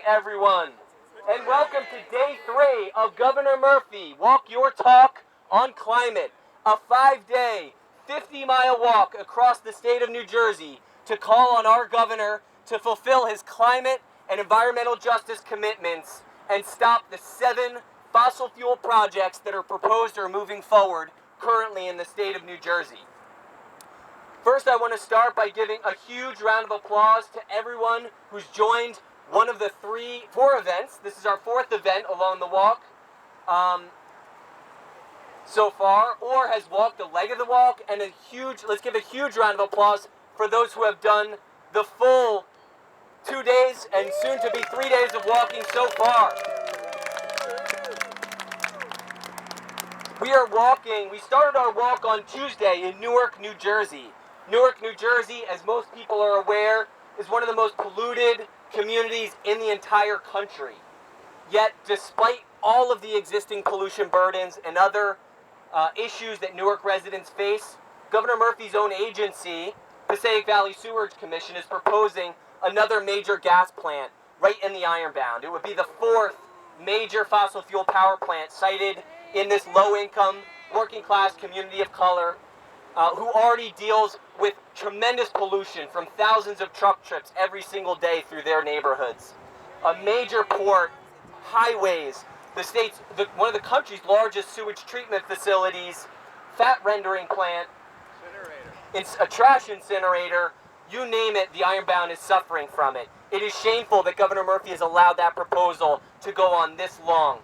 everyone, and welcome to Day 3 of Governor Murphy Walk Your Talk on Climate, a 5-day, 50-mile walk across the state of New Jersey to call on our governor to fulfill his climate and environmental justice commitments and stop the 7 fossil fuel projects that are proposed or moving forward currently in the state of New Jersey. First, I want to start by giving a huge round of applause to everyone who's joined one of the 4 events. This is our 4th event along the walk so far, or has walked a leg of the walk, and let's give a huge round of applause for those who have done the full 2 days and soon to be 3 days of walking so far. We started our walk on Tuesday in Newark, New Jersey. Newark, New Jersey, as most people are aware, is one of the most polluted communities in the entire country. Yet, despite all of the existing pollution burdens and other issues that Newark residents face, Governor Murphy's own agency, Passaic Valley Sewerage Commission, is proposing another major gas plant right in the Ironbound. It would be the 4th major fossil fuel power plant sited in this low-income, working-class community of color who already deals with tremendous pollution from thousands of truck trips every single day through their neighborhoods. A major port, highways, one of the country's largest sewage treatment facilities, fat rendering plant, a trash incinerator, you name it, the Ironbound is suffering from it. It is shameful that Governor Murphy has allowed that proposal to go on this long.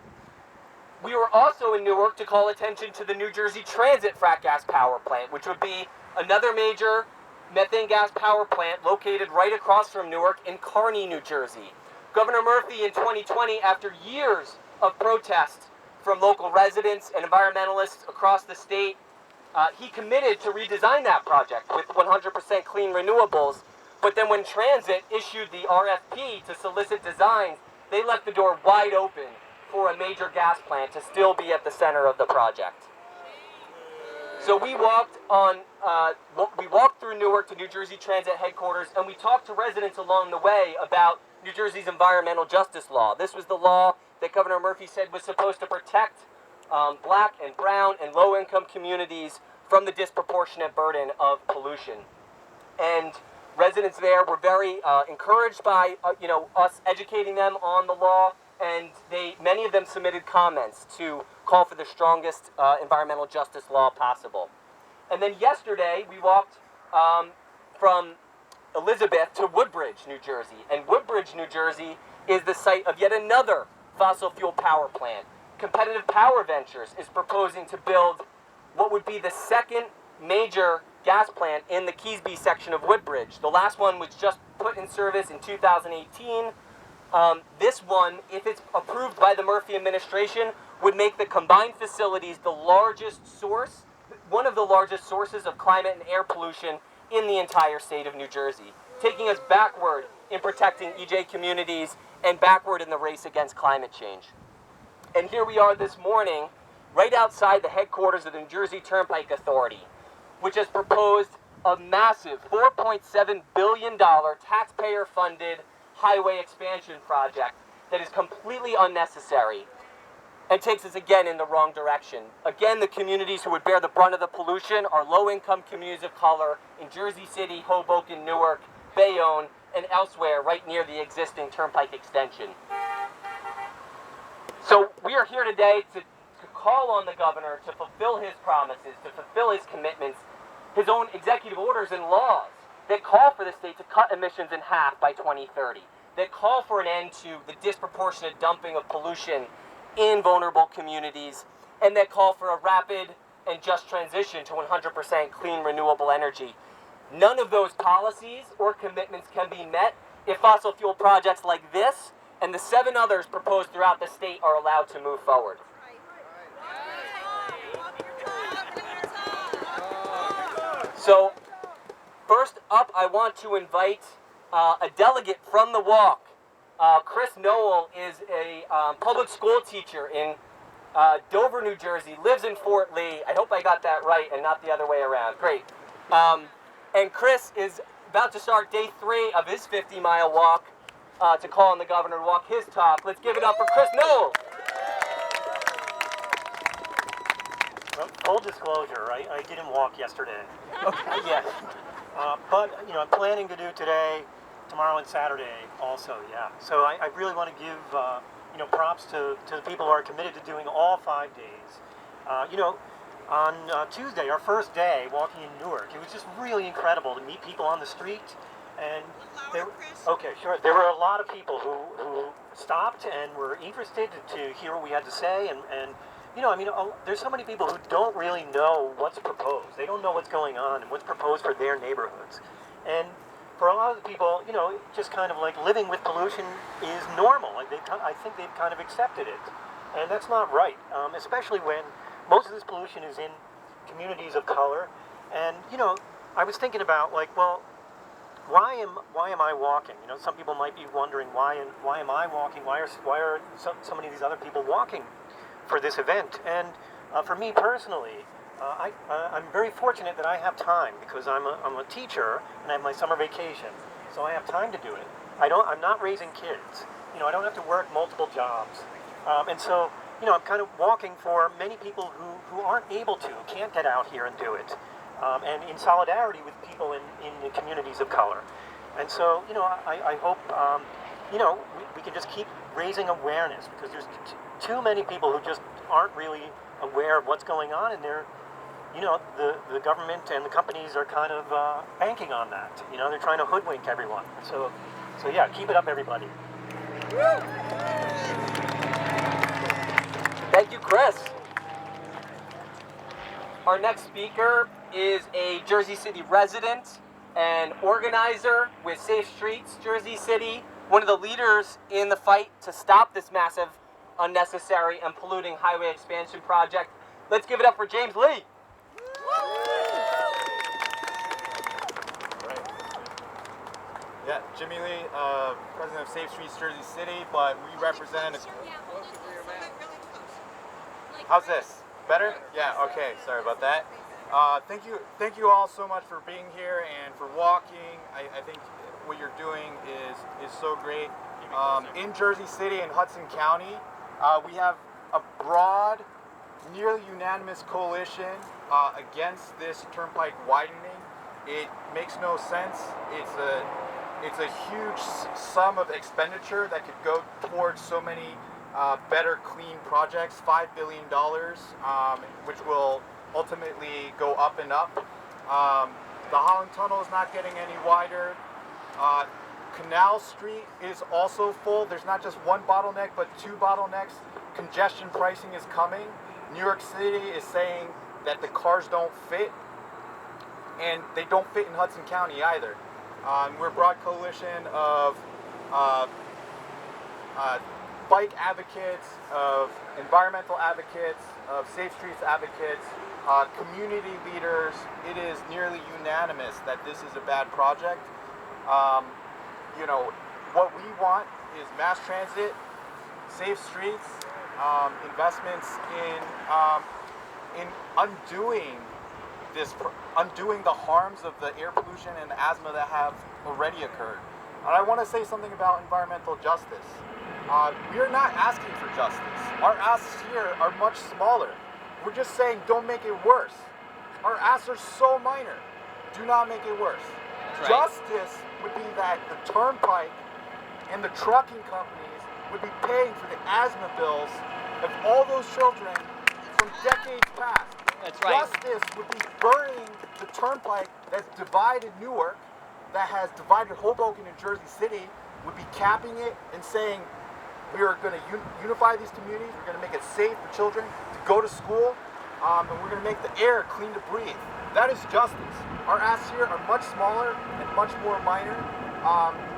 We were also in Newark to call attention to the New Jersey Transit frac gas power plant, which would be another major methane gas power plant located right across from Newark in Kearney, New Jersey. Governor Murphy in 2020, after years of protest from local residents and environmentalists across the state, he committed to redesign that project with 100% clean renewables. But then when Transit issued the RFP to solicit designs, they left the door wide open for a major gas plant to still be at the center of the project. So we walked through Newark to New Jersey Transit headquarters, and we talked to residents along the way about New Jersey's environmental justice law. This was the law that Governor Murphy said was supposed to protect black and brown and low-income communities from the disproportionate burden of pollution. And residents there were very encouraged by us educating them on the law, and many of them submitted comments to call for the strongest environmental justice law possible. And then yesterday, we walked from Elizabeth to Woodbridge, New Jersey. And Woodbridge, New Jersey is the site of yet another fossil fuel power plant. Competitive Power Ventures is proposing to build what would be the 2nd major gas plant in the Keysby section of Woodbridge. The last one was just put in service in 2018. This one, if it's approved by the Murphy administration, would make the combined facilities one of the largest sources of climate and air pollution in the entire state of New Jersey, taking us backward in protecting EJ communities and backward in the race against climate change. And here we are this morning, right outside the headquarters of the New Jersey Turnpike Authority, which has proposed a massive $4.7 billion taxpayer-funded highway expansion project that is completely unnecessary and takes us again in the wrong direction. Again, the communities who would bear the brunt of the pollution are low-income communities of color in Jersey City, Hoboken, Newark, Bayonne, and elsewhere right near the existing Turnpike extension. So we are here today to call on the governor to fulfill his promises, to fulfill his commitments, his own executive orders and laws that call for the state to cut emissions in half by 2030, that call for an end to the disproportionate dumping of pollution in vulnerable communities, and that call for a rapid and just transition to 100% clean renewable energy. None of those policies or commitments can be met if fossil fuel projects like this and the 7 others proposed throughout the state are allowed to move forward. So, first up, I want to invite a delegate from the walk. Chris Noel is a public school teacher in Dover, New Jersey, lives in Fort Lee. I hope I got that right and not the other way around. Great. And Chris is about to start day 3 of his 50-mile walk to call on the governor to walk his talk. Let's give it up for Chris Noel. Well, full disclosure, I didn't walk yesterday. Yes. But, you know, I'm planning to do today, tomorrow, and Saturday also, yeah. So I really want to give, you know, props to the people who are committed to doing all 5 days. You know, on Tuesday, our first day walking in Newark, it was just really incredible to meet people on the street. And there were a lot of people who stopped and were interested to hear what we had to say. And you know, I mean, there's so many people who don't really know what's proposed. They don't know what's going on and what's proposed for their neighborhoods. And for a lot of the people, you know, just kind of like living with pollution is normal. Like I think they've kind of accepted it. And that's not right, especially when most of this pollution is in communities of color. And, you know, I was thinking about, like, well, why am I walking? You know, some people might be wondering why am I walking? Why are so many of these other people walking for this event? And for me personally, I'm very fortunate that I have time because I'm a teacher and I have my summer vacation, so I have time to do it. I'm not raising kids. You know, I don't have to work multiple jobs, and so, you know, I'm kind of walking for many people who aren't able to, can't get out here and do it. And in solidarity with people in the communities of color. And so, you know, I hope, you know, we can just keep raising awareness because there's too many people who just aren't really aware of what's going on, and they're, you know, the government and the companies are kind of banking on that. You know, they're trying to hoodwink everyone. So yeah, keep it up, everybody. Thank you, Chris. Our next speaker is a Jersey City resident and organizer with Safe Streets Jersey City, one of the leaders in the fight to stop this massive, unnecessary, and polluting highway expansion project. Let's give it up for James Lee. Yeah, Jimmy Lee, president of Safe Streets Jersey City, but we represent... How's this? Better? Yeah, okay, sorry about that. Thank you all so much for being here and for walking. I think what you're doing is so great. In Jersey City and Hudson County, we have a broad, nearly unanimous coalition against this turnpike widening. It makes no sense. It's a huge sum of expenditure that could go towards so many better, clean projects, $5 billion, which will ultimately go up and up. The Holland Tunnel is not getting any wider. Canal Street is also full. There's not just one bottleneck, but two bottlenecks. Congestion pricing is coming. New York City is saying that the cars don't fit, and they don't fit in Hudson County either. We're a broad coalition of bike advocates, of environmental advocates, of safe streets advocates, community leaders. It is nearly unanimous that this is a bad project. You know, what we want is mass transit, safe streets, investments in undoing the harms of the air pollution and the asthma that have already occurred. And I want to say something about environmental justice. We are not asking for justice. Our asks here are much smaller. We're just saying don't make it worse. Our asks are so minor. Do not make it worse. Right. Justice would be that the Turnpike and the trucking companies would be paying for the asthma bills of all those children from decades past. That's right. Justice would be burning the Turnpike that's divided Newark, that has divided Hoboken and Jersey City, would be capping it and saying we are going to unify these communities, we're going to make it safe for children to go to school, and we're going to make the air clean to breathe. That is justice. Our asks here are much smaller and much more minor,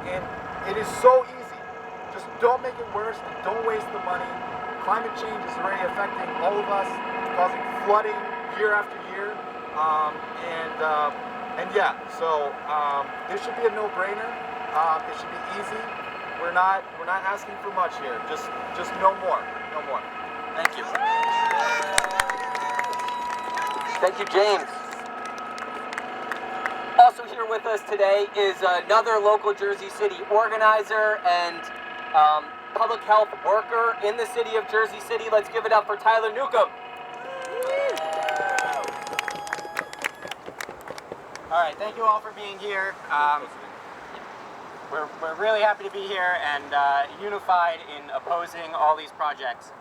and it is so easy. Just don't make it worse and don't waste the money. Climate change is already affecting all of us, causing flooding year after year, and yeah, so this should be a no-brainer. It should be easy. We're not asking for much here. Just no more. Thank you. Thank you, James. Also here with us today is another local Jersey City organizer and public health worker in the city of Jersey City. Let's give it up for Tyler Newcomb. All right, thank you all for being here. We're really happy to be here and unified in opposing all these projects.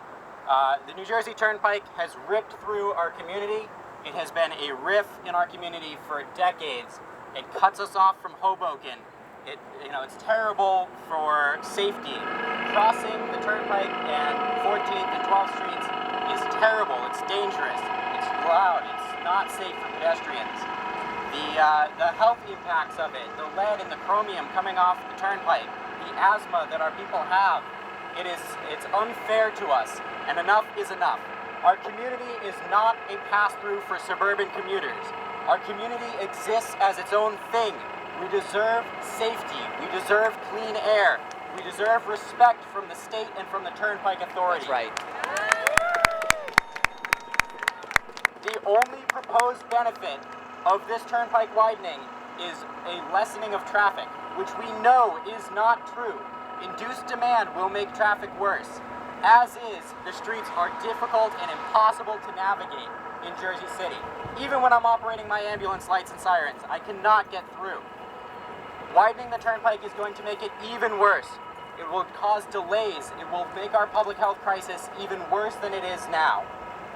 The New Jersey Turnpike has ripped through our community. It has been a rift in our community for decades. It cuts us off from Hoboken. It's terrible for safety. Crossing the Turnpike and 14th and 12th Streets is terrible. It's dangerous. It's loud. It's not safe for pedestrians. The health impacts of it, the lead and the chromium coming off the Turnpike, the asthma that our people have, it's unfair to us, and enough is enough. Our community is not a pass-through for suburban commuters. Our community exists as its own thing. We deserve safety. We deserve clean air. We deserve respect from the state and from the Turnpike Authority. That's right. The only proposed benefit of this Turnpike widening is a lessening of traffic, which we know is not true. Induced demand will make traffic worse. As is, the streets are difficult and impossible to navigate in Jersey City. Even when I'm operating my ambulance lights and sirens, I cannot get through. Widening the Turnpike is going to make it even worse. It will cause delays. It will make our public health crisis even worse than it is now.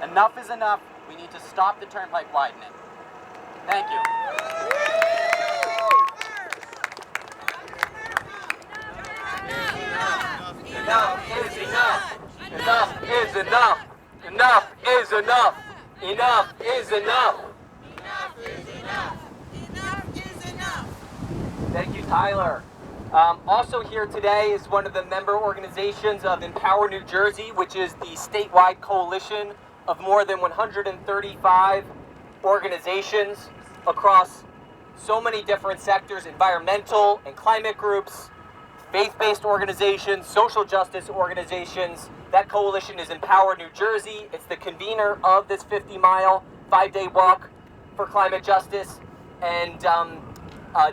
Enough is enough. We need to stop the Turnpike widening. Thank you. Enough is enough. Enough is enough. Enough is enough. Enough is enough. Enough is enough. Enough is enough. Thank you, Tyler. Also here today is one of the member organizations of Empower New Jersey, which is the statewide coalition of more than 135 organizations across so many different sectors: environmental and climate groups, faith-based organizations, social justice organizations. That coalition is Empower New Jersey. It's the convener of this 50-mile, 5-day walk for climate justice. And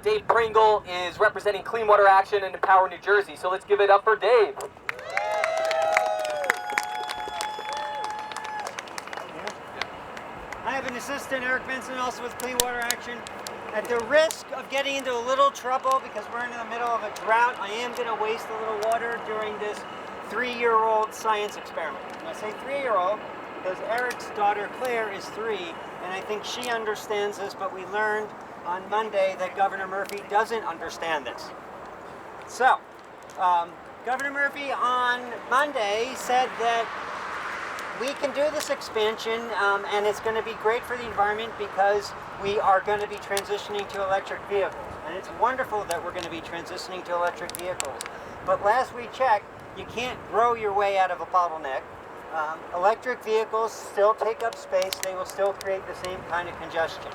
Dave Pringle is representing Clean Water Action and Empower New Jersey. So let's give it up for Dave. I have an assistant, Eric Benson, also with Clean Water Action. At the risk of getting into a little trouble because we're in the middle of a drought, I am going to waste a little water during this 3-year-old science experiment. And I say 3-year-old because Eric's daughter Claire is 3, and I think she understands this, but we learned on Monday that Governor Murphy doesn't understand this. So, Governor Murphy on Monday said that we can do this expansion and it's going to be great for the environment because we are going to be transitioning to electric vehicles. And it's wonderful that we're going to be transitioning to electric vehicles. But last we checked, you can't grow your way out of a bottleneck. Electric vehicles still take up space. They will still create the same kind of congestion.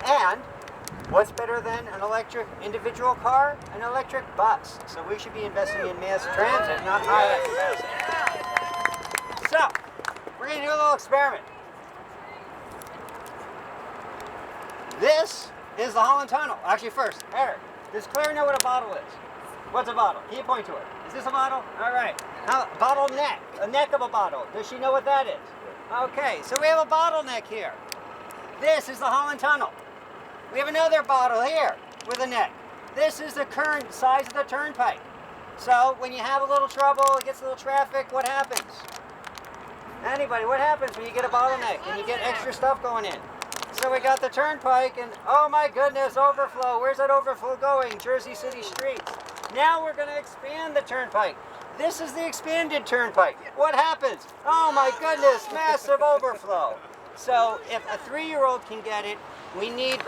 And what's better than an electric individual car? An electric bus. So we should be investing in mass transit, not highway capacity. So, we're going to do a little experiment. This is the Holland Tunnel. Actually, first, Eric, does Claire know what a bottle is? What's a bottle? Can you point to it? Is this a bottle? All right. Now, bottleneck. A neck of a bottle. Does she know what that is? Okay, so we have a bottleneck here. This is the Holland Tunnel. We have another bottle here with a neck. This is the current size of the Turnpike. So, when you have a little trouble, it gets a little traffic, what happens? Anybody, what happens when you get a bottleneck and you get extra stuff going in? So we got the Turnpike and, oh my goodness, overflow. Where's that overflow going? Jersey City streets. Now we're going to expand the Turnpike. This is the expanded Turnpike. What happens? Oh my goodness, massive overflow. So if a 3-year-old can get it, we need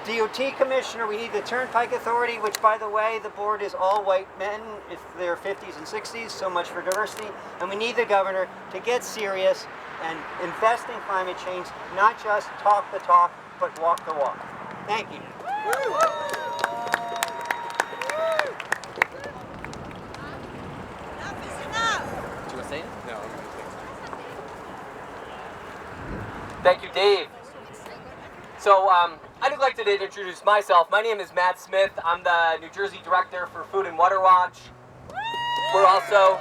DOT commissioner, we need the Turnpike Authority, which by the way, the board is all white men, if they're 50s and 60s, so much for diversity. And we need the governor to get serious and invest in climate change, not just talk the talk, but walk the walk. Thank you. Enough is enough. Do you want to say it? No. Thank you, Dave. So I'd like to introduce myself. My name is Matt Smith. I'm the New Jersey Director for Food and Water Watch. We're also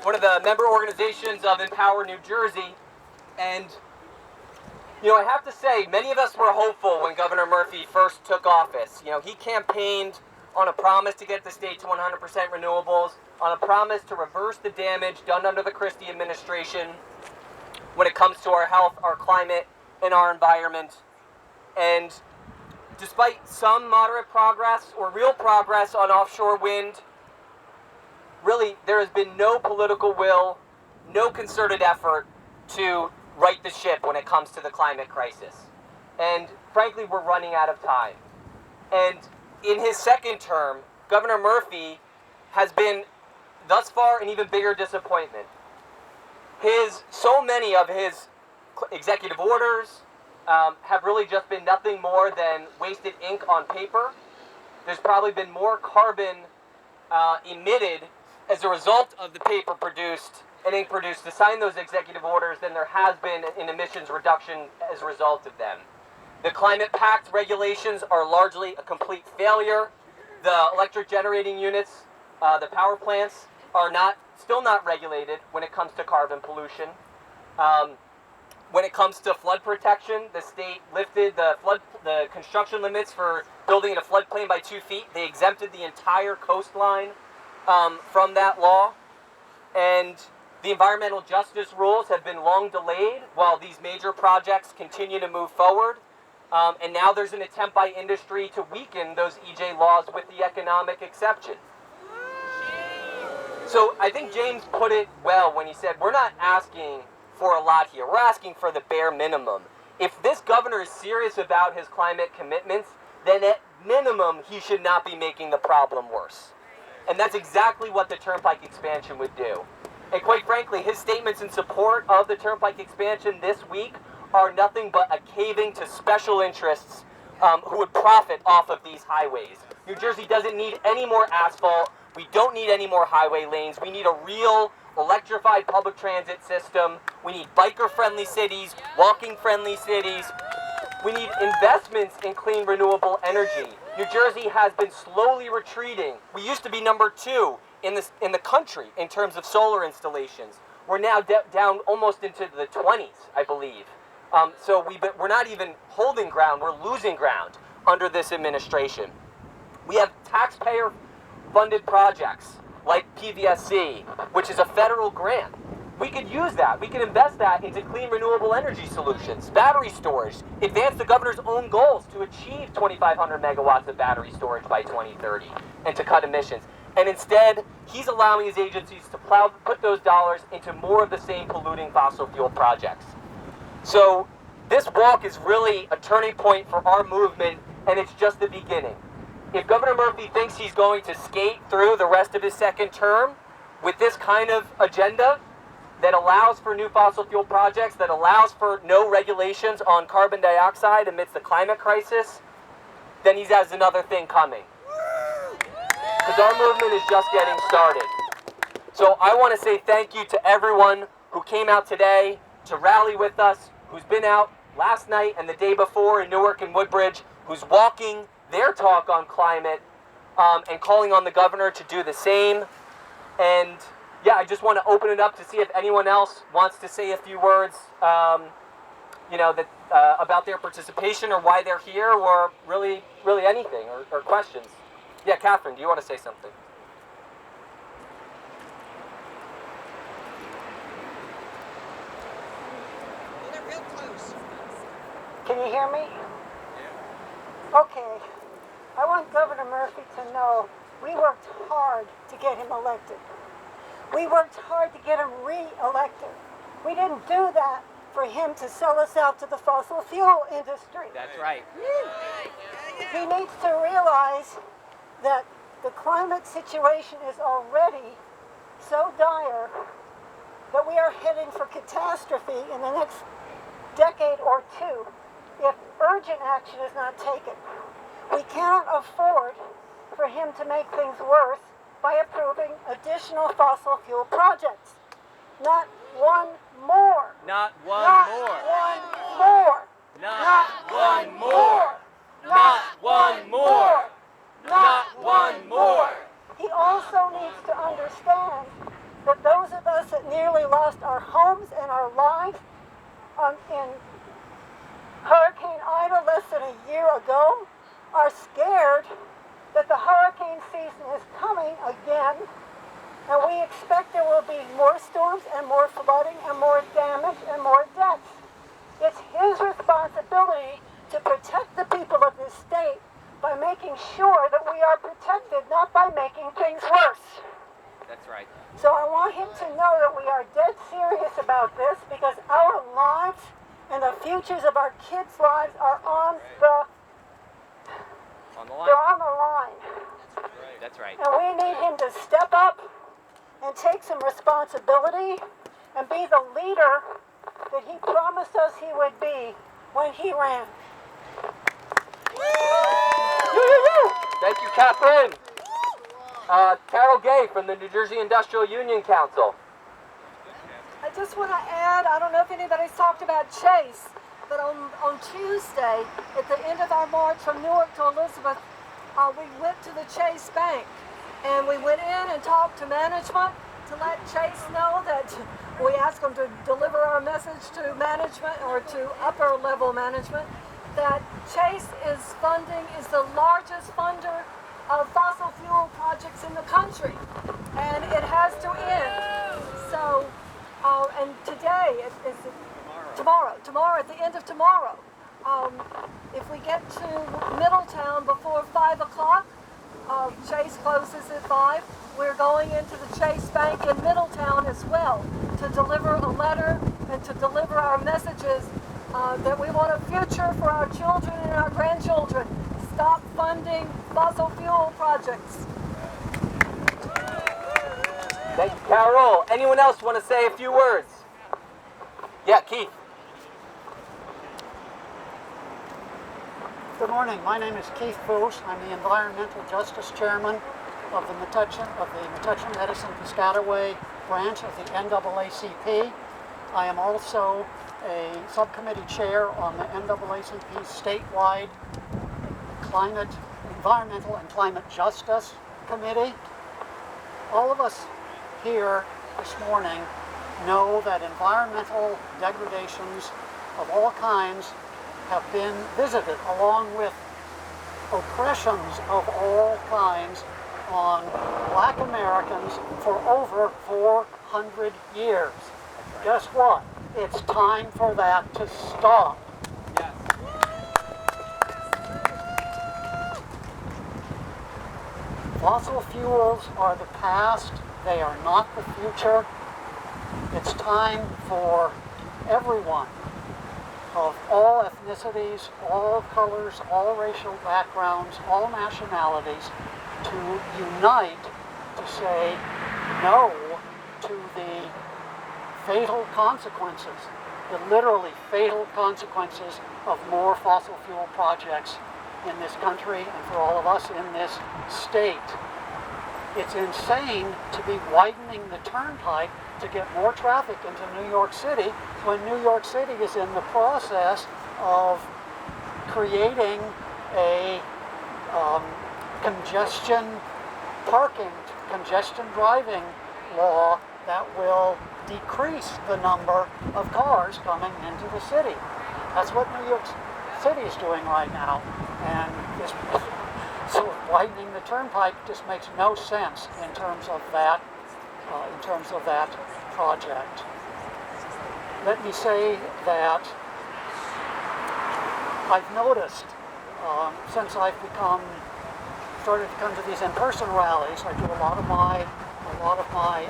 one of the member organizations of Empower New Jersey. And, you know, I have to say, many of us were hopeful when Governor Murphy first took office. You know, he campaigned on a promise to get the state to 100% renewables, on a promise to reverse the damage done under the Christie administration when it comes to our health, our climate, and our environment. And despite some moderate progress or real progress on offshore wind, really there has been no political will, no concerted effort to right the ship when it comes to the climate crisis. And frankly, we're running out of time. And in his second term, Governor Murphy has been thus far an even bigger disappointment. So many of his executive orders have really just been nothing more than wasted ink on paper. There's probably been more carbon emitted as a result of the paper produced and ink produced to sign those executive orders than there has been in emissions reduction as a result of them. The Climate Pact regulations are largely a complete failure. The electric generating units, the power plants, are still not regulated when it comes to carbon pollution. When it comes to flood protection, the state lifted the construction limits for building in a floodplain by 2 feet. They exempted the entire coastline from that law. And the environmental justice rules have been long delayed while these major projects continue to move forward. And now there's an attempt by industry to weaken those EJ laws with the economic exception. So I think James put it well when he said, we're not asking for a lot here. We're asking for the bare minimum. If this governor is serious about his climate commitments, then at minimum, he should not be making the problem worse. And that's exactly what the Turnpike expansion would do. And quite frankly, his statements in support of the Turnpike expansion this week are nothing but a caving to special interests who would profit off of these highways. New Jersey doesn't need any more asphalt. We don't need any more highway lanes. We need a real electrified public transit system. We need biker-friendly cities, walking-friendly cities. We need investments in clean, renewable energy. New Jersey has been slowly retreating. We used to be number 2 in the country in terms of solar installations. We're now down almost into the 20s, I believe. So we're not even holding ground. We're losing ground under this administration. We have taxpayer-funded projects like PVSC, which is a federal grant. We could use that. We could invest that into clean, renewable energy solutions, battery storage, advance the governor's own goals to achieve 2,500 megawatts of battery storage by 2030 and to cut emissions. And instead, he's allowing his agencies to put those dollars into more of the same polluting fossil fuel projects. So this walk is really a turning point for our movement, and it's just the beginning. If Governor Murphy thinks he's going to skate through the rest of his second term with this kind of agenda that allows for new fossil fuel projects, that allows for no regulations on carbon dioxide amidst the climate crisis, then he has another thing coming. Because our movement is just getting started. So I want to say thank you to everyone who came out today to rally with us, who's been out last night and the day before in Newark and Woodbridge, who's walking their talk on climate and calling on the governor to do the same. And yeah, I just want to open it up to see if anyone else wants to say a few words, about their participation or why they're here, or really anything, or questions. Yeah, Catherine, do you want to say something? They're real close. Can you hear me? Yeah. Okay. I want Governor Murphy to know we worked hard to get him elected. We worked hard to get him re-elected. We didn't do that for him to sell us out to the fossil fuel industry. That's right. He needs to realize that the climate situation is already so dire that we are heading for catastrophe in the next decade or two if urgent action is not taken. We cannot afford for him to make things worse by approving additional fossil fuel projects. Not one more. Not one Not more. one more. Not one more. Not one more. Not one more. He also needs to understand that those of us that nearly lost our homes and our lives in Hurricane Ida less than a year ago are scared that the hurricane season is coming again, and we expect there will be more storms and more flooding and more damage and more deaths. It's his responsibility to protect the people of this state by making sure that we are protected, not by making things worse. That's right. So I want him to know that we are dead serious about this, because our lives and the futures of our kids' lives are on the line. They're on the line. That's right. And we need him to step up and take some responsibility and be the leader that he promised us he would be when he ran. Thank you, Catherine. Carol Gay from the New Jersey Industrial Union Council. I just want to add, I don't know if anybody's talked about Chase, but on Tuesday, at the end of our march from Newark to Elizabeth, we went to the Chase Bank, and we went in and talked to management to let Chase know that we asked them to deliver our message to management, or to upper level management, that Chase is the largest funder of fossil fuel projects in the country, and it has to end. So, and today is tomorrow, at the end of tomorrow, if we get to Middletown before 5 o'clock, Chase closes at 5, we're going into the Chase Bank in Middletown as well to deliver a letter and to deliver our messages that we want a future for our children and our grandchildren. Stop funding fossil fuel projects. Thank you, Carol. Anyone else want to say a few words? Yeah, Keith. Good morning. My name is Keith Boos. I'm the Environmental Justice Chairman of the Metuchen Edison Piscataway branch of the NAACP. I am also a subcommittee chair on the NAACP's statewide Environmental and Climate Justice Committee. All of us here this morning know that environmental degradations of all kinds have been visited, along with oppressions of all kinds on Black Americans for over 400 years. Guess what? It's time for that to stop. Yes. Fossil fuels are the past, they are not the future. It's time for everyone of all ethnicities, all colors, all racial backgrounds, all nationalities to unite to say no to the fatal consequences, the literally fatal consequences of more fossil fuel projects in this country and for all of us in this state. It's insane to be widening the Turnpike to get more traffic into New York City when New York City is in the process of creating a congestion driving law that will decrease the number of cars coming into the city. That's what New York City is doing right now, and this sort of widening the Turnpike just makes no sense in terms of that project. Let me say that I've noticed since I've started to come to these in-person rallies, I do a lot of my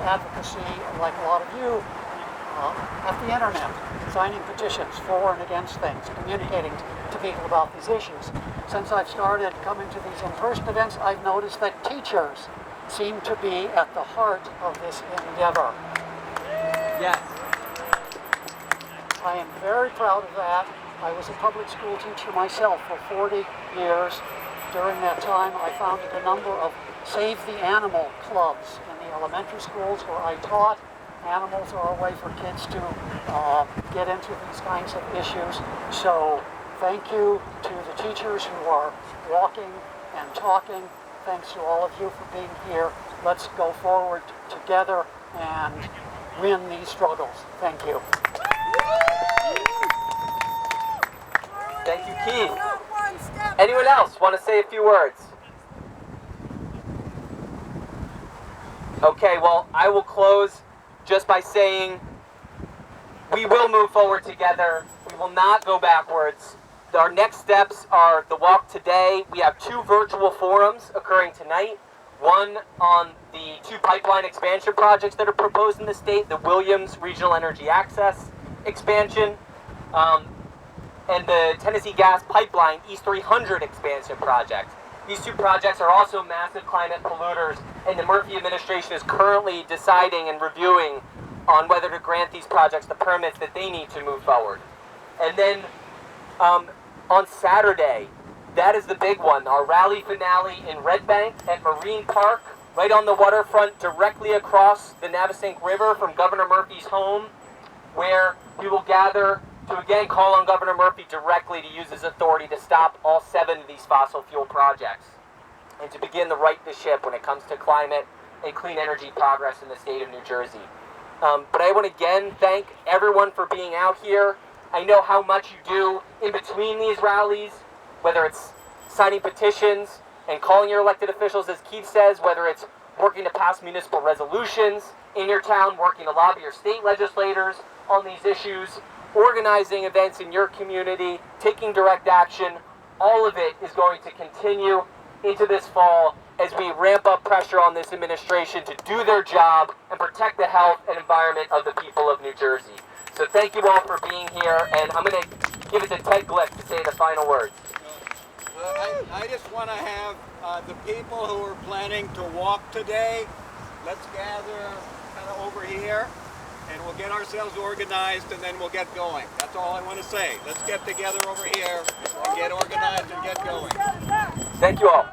advocacy, like a lot of you, at the internet, signing petitions for and against things, communicating to people about these issues. Since I've started coming to these in-person events, I've noticed that teachers seem to be at the heart of this endeavor. Yes. I am very proud of that. I was a public school teacher myself for 40 years. During that time, I founded a number of Save the Animal clubs in the elementary schools where I taught. Animals are a way for kids to get into these kinds of issues. So Thank you to the teachers who are walking and talking. Thanks to all of you for being here. Let's go forward together and win these struggles. Thank you. Thank you, Keith. Anyone else want to say a few words? Okay, well, I will close just by saying we will move forward together. We will not go backwards. Our next steps are the walk today. We have 2 virtual forums occurring tonight. One on the 2 pipeline expansion projects that are proposed in the state, the Williams Regional Energy Access expansion, and the Tennessee Gas Pipeline East 300 expansion project. These 2 projects are also massive climate polluters, and the Murphy administration is currently deciding and reviewing on whether to grant these projects the permits that they need to move forward. And then on Saturday, that is the big one, our rally finale in Red Bank at Marine Park, right on the waterfront, directly across the Navesink River from Governor Murphy's home, where we will gather to again call on Governor Murphy directly to use his authority to stop all 7 of these fossil fuel projects and to begin the right to ship when it comes to climate and clean energy progress in the state of New Jersey. But I want to again thank everyone for being out here. I know how much you do in between these rallies, whether it's signing petitions and calling your elected officials, as Keith says, whether it's working to pass municipal resolutions in your town, working to lobby your state legislators on these issues, organizing events in your community, taking direct action. All of it is going to continue into this fall as we ramp up pressure on this administration to do their job and protect the health and environment of the people of New Jersey. So thank you all for being here, and I'm going to give it to Ted Glick to say the final words. I just want to have the people who are planning to walk today, let's gather kind of over here, and we'll get ourselves organized, and then we'll get going. That's all I want to say. Let's get together over here and get organized and get going. Thank you all.